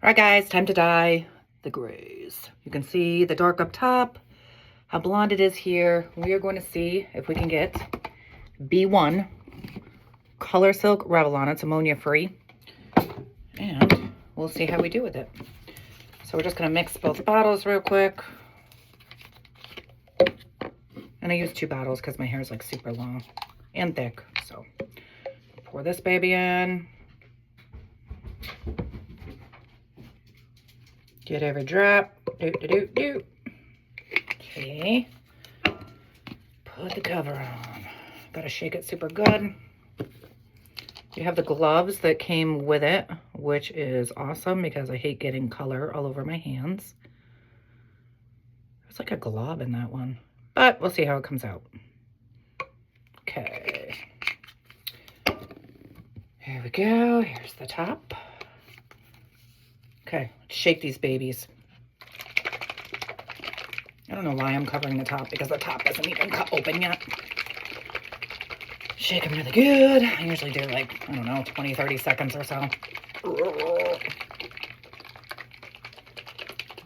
Alright guys, time to dye the grays. You can see the dark up top, how blonde it is here. We are going to see if we can get B1 Color Silk Revlon. It's ammonia free. And we'll see how we do with it. So we're just going to mix both bottles real quick. And I use 2 bottles because my hair is like super long and thick. So pour this baby in. Get every drop. Do. Okay. Put the cover on. Gotta shake it super good. You have the gloves that came with it, which is awesome because I hate getting color all over my hands. There's like a glob in that one, but we'll see how it comes out. Okay. Here we go. Here's the top. Okay, let's shake these babies. I don't know why I'm covering the top because the top isn't even cut open yet. Shake them really good. I usually do like, I don't know, 20, 30 seconds or so.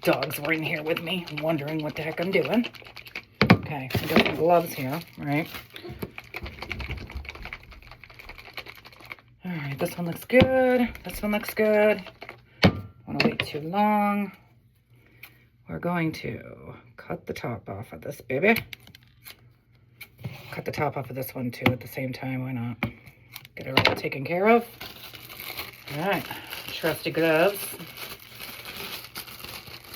Dogs were in here with me, wondering what the heck I'm doing. Okay, I got some gloves here, right? All right, this one looks good. This one looks good. Want to wait too long. We're going to cut the top off of this baby. Cut the top off of this one too at the same time. Why not? Get it all taken care of. All right, trusty gloves.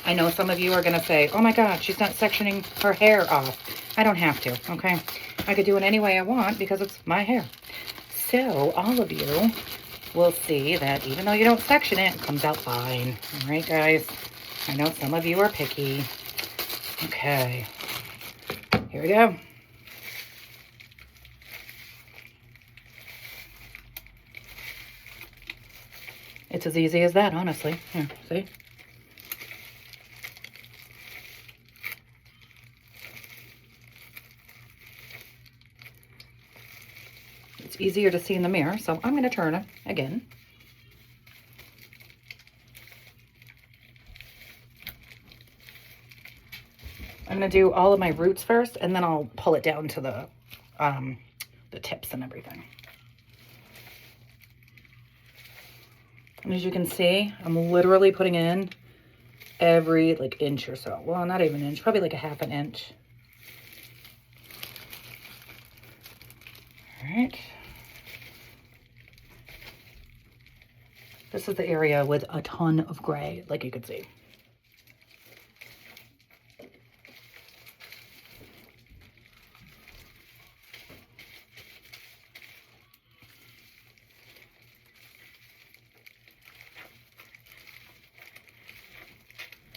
I know some of you are going to say, oh my God, she's not sectioning her hair off. I don't have to, okay? I could do it any way I want because it's my hair. So all of you will see that even though you don't section it, it comes out fine. All right, guys? I know some of you are picky. Okay. Here we go. It's as easy as that, honestly. Here, see? It's easier to see in the mirror, so I'm going to turn it again. I'm going to do all of my roots first, and then I'll pull it down to the tips and everything. And as you can see, I'm literally putting in every like inch or so. Well, not even an inch, probably like a half an inch. All right. This is the area with a ton of gray, like you can see.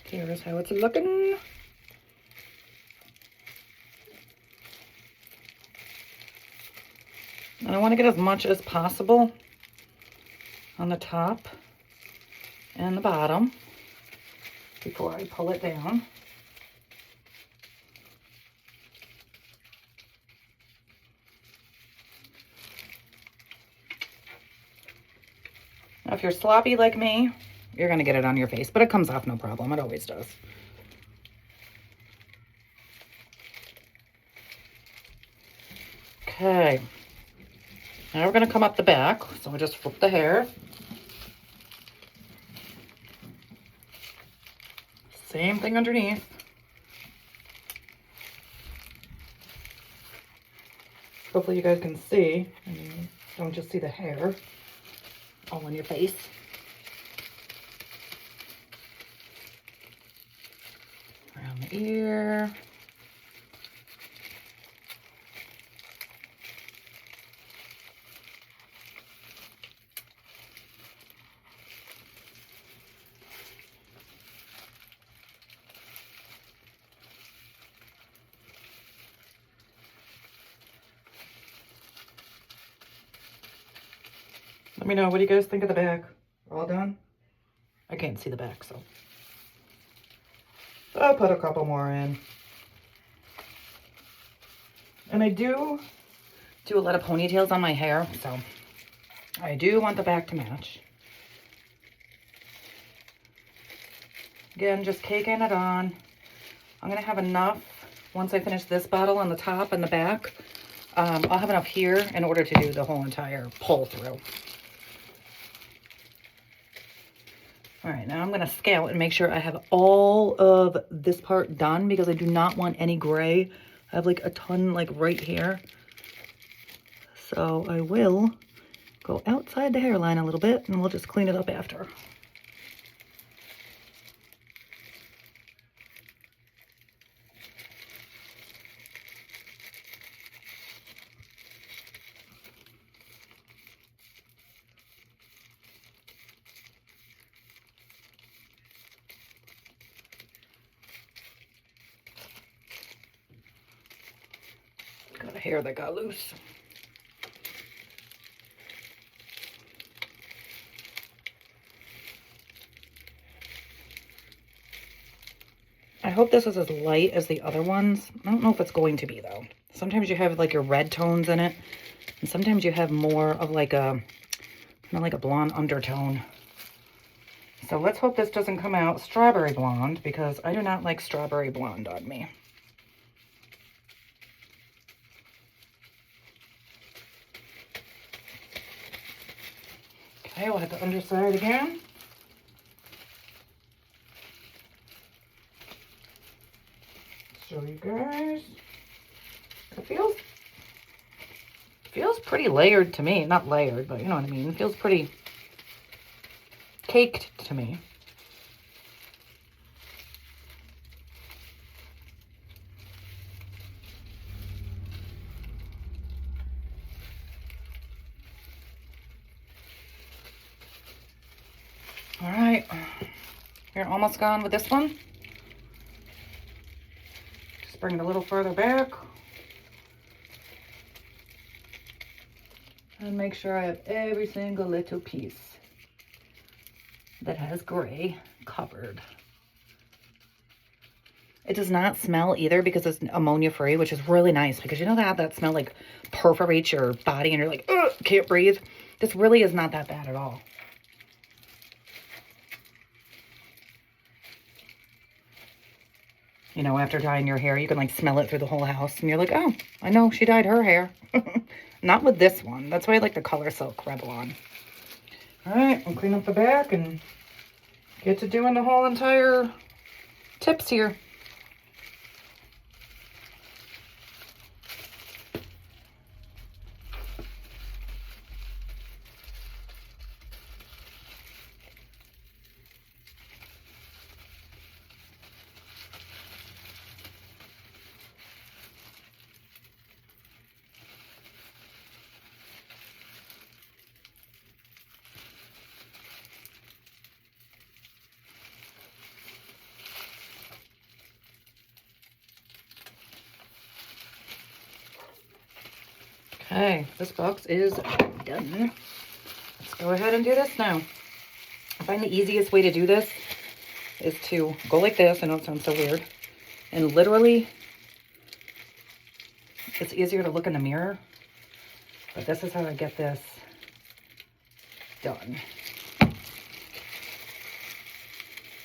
Here's how it's looking. And I want to get as much as possible on the top and the bottom before I pull it down. Now, if you're sloppy like me, you're going to get it on your face, but it comes off no problem. It always does. Okay. Now we're going to come up the back. So we just flip the hair. Same thing underneath. Hopefully you guys can see. Don't just see the hair all in your face. Around the ear. Let me know, what do you guys think of the back? All done? I can't see the back, so I'll put a couple more in. And I do a lot of ponytails on my hair, so I do want the back to match. Again, just caking it on. I'm going to have enough once I finish this bottle on the top and the back. I'll have enough here in order to do the whole entire pull through. All right, now I'm going to scale and make sure I have all of this part done because I do not want any gray. I have like a ton like right here. So I will go outside the hairline a little bit and we'll just clean it up after. Got a hair that got loose. I hope this is as light as the other ones. I don't know if it's going to be though. Sometimes you have like your red tones in it, and sometimes you have more of like a, kind of like a blonde undertone. So let's hope this doesn't come out strawberry blonde because I do not like strawberry blonde on me. Okay, we'll hit the underside again. Show you guys. It feels pretty layered to me. Not layered, but you know what I mean. It feels pretty caked to me. All right, you're almost gone with this one. Just bring it a little further back. And make sure I have every single little piece that has gray covered. It does not smell either because it's ammonia free, which is really nice because you know that smell like perforates your body and you're like, ugh, can't breathe. This really is not that bad at all. You know, after dyeing your hair, you can like smell it through the whole house and you're like, oh, I know she dyed her hair. Not with this one. That's why I like the Color Silk Revlon. All right, I'll clean up the back and get to doing the whole entire tips here. Okay, this box is done. Let's go ahead and do this now. I find the easiest way to do this is to go like this. I know it sounds so weird. And literally, it's easier to look in the mirror. But this is how I get this done.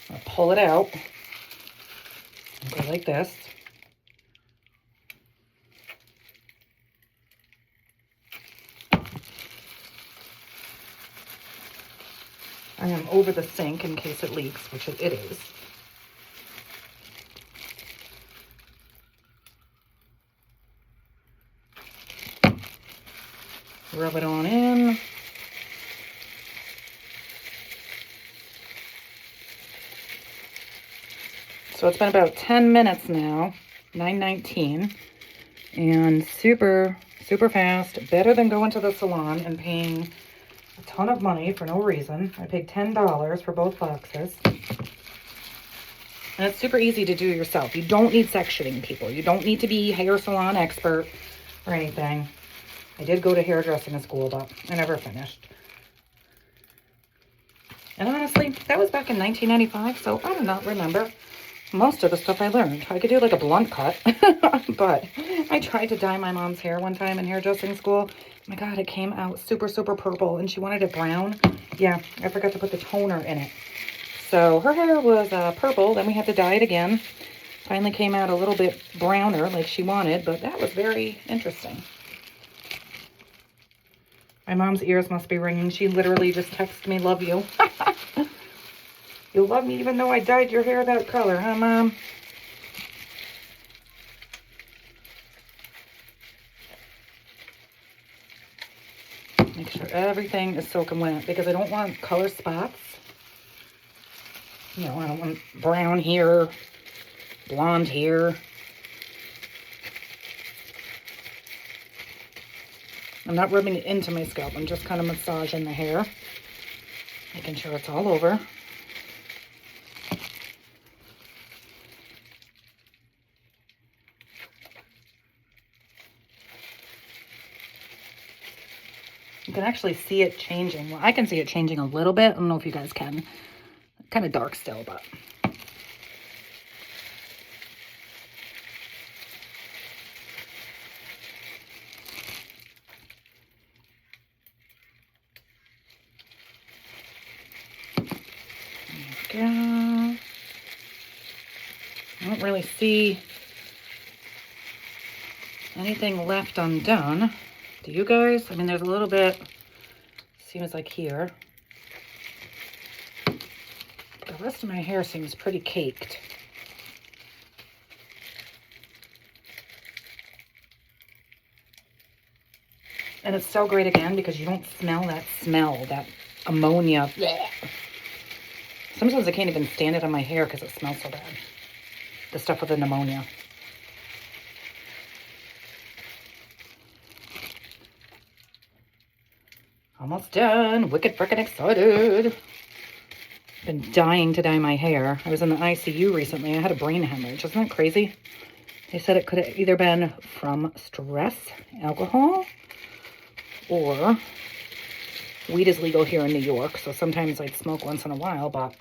I'll pull it out. And go like this. I am over the sink in case it leaks, which it is. Rub it on in. So it's been about 10 minutes now, 9:19, and super, super fast. Better than going to the salon and paying a ton of money for no reason. I paid $10 for both boxes. And it's super easy to do yourself. You don't need sectioning, people. You don't need to be a hair salon expert or anything. I did go to hairdressing school, but I never finished. And honestly, that was back in 1995, so I do not remember most of the stuff I learned. I could do like a blunt cut, but I tried to dye my mom's hair one time in hairdressing school. Oh my God, it came out super, super purple, and she wanted it brown. Yeah, I forgot to put the toner in it. So her hair was purple, then we had to dye it again. Finally came out a little bit browner like she wanted, but that was very interesting. My mom's ears must be ringing. She literally just texted me, love you. You love me even though I dyed your hair that color, huh, Mom? Make sure everything is soaking wet because I don't want color spots. You know, I don't want brown here, blonde here. I'm not rubbing it into my scalp. I'm just kind of massaging the hair, making sure it's all over. You can actually see it changing. Well, I can see it changing a little bit. I don't know if you guys can. Kind of dark still, but. There we go. I don't really see anything left undone. Do you guys? I mean, there's a little bit, seems like here. The rest of my hair seems pretty caked. And it's so great again because you don't smell, that ammonia. Blech. Sometimes I can't even stand it on my hair because it smells so bad. The stuff with the pneumonia. Almost done. Wicked frickin' excited. Been dying to dye my hair. I was in the ICU recently. I had a brain hemorrhage. Isn't that crazy? They said it could have either been from stress, alcohol, or weed is legal here in New York. So sometimes I'd smoke once in a while, but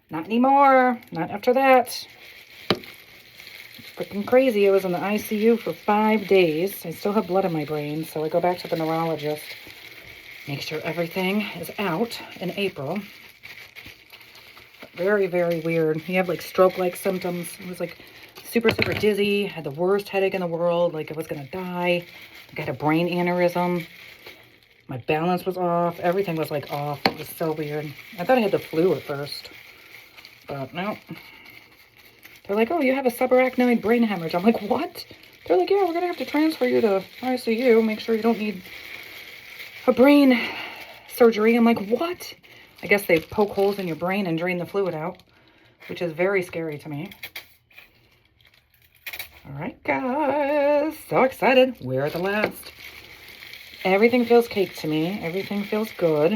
not anymore. Not after that. It's freaking crazy. I was in the ICU for 5 days. I still have blood in my brain, so I go back to the neurologist. Make sure everything is out in April. Very, very weird. You have like stroke-like symptoms. It was like super, super dizzy. Had the worst headache in the world. Like I was going to die. I had a brain aneurysm. My balance was off. Everything was like off. It was so weird. I thought I had the flu at first. But no. They're like, oh, you have a subarachnoid brain hemorrhage. I'm like, what? They're like, yeah, we're going to have to transfer you to ICU. Make sure you don't need a brain surgery. I'm like, what? I guess they poke holes in your brain and drain the fluid out, which is very scary to me. All right, guys. So excited. We're at the last. Everything feels cake to me. Everything feels good.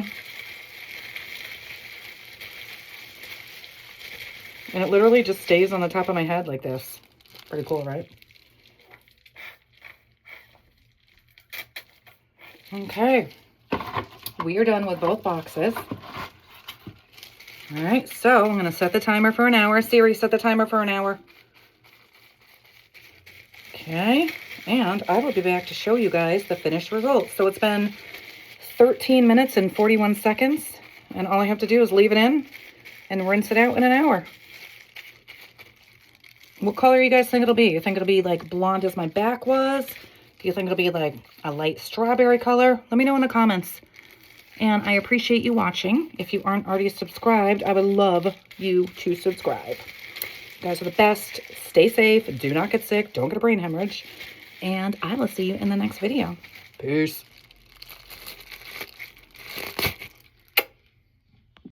And it literally just stays on the top of my head like this. Pretty cool, right? Okay. We are done with both boxes. All right, so I'm going to set the timer for an hour. Siri, set the timer for an hour. Okay, and I will be back to show you guys the finished results. So it's been 13 minutes and 41 seconds, and all I have to do is leave it in and rinse it out in an hour. What color do you guys think it'll be? You think it'll be like blonde as my back was? Do you think it'll be like a light strawberry color? Let me know in the comments. And I appreciate you watching. If you aren't already subscribed, I would love you to subscribe. You guys are the best. Stay safe. Do not get sick. Don't get a brain hemorrhage. And I will see you in the next video. Peace.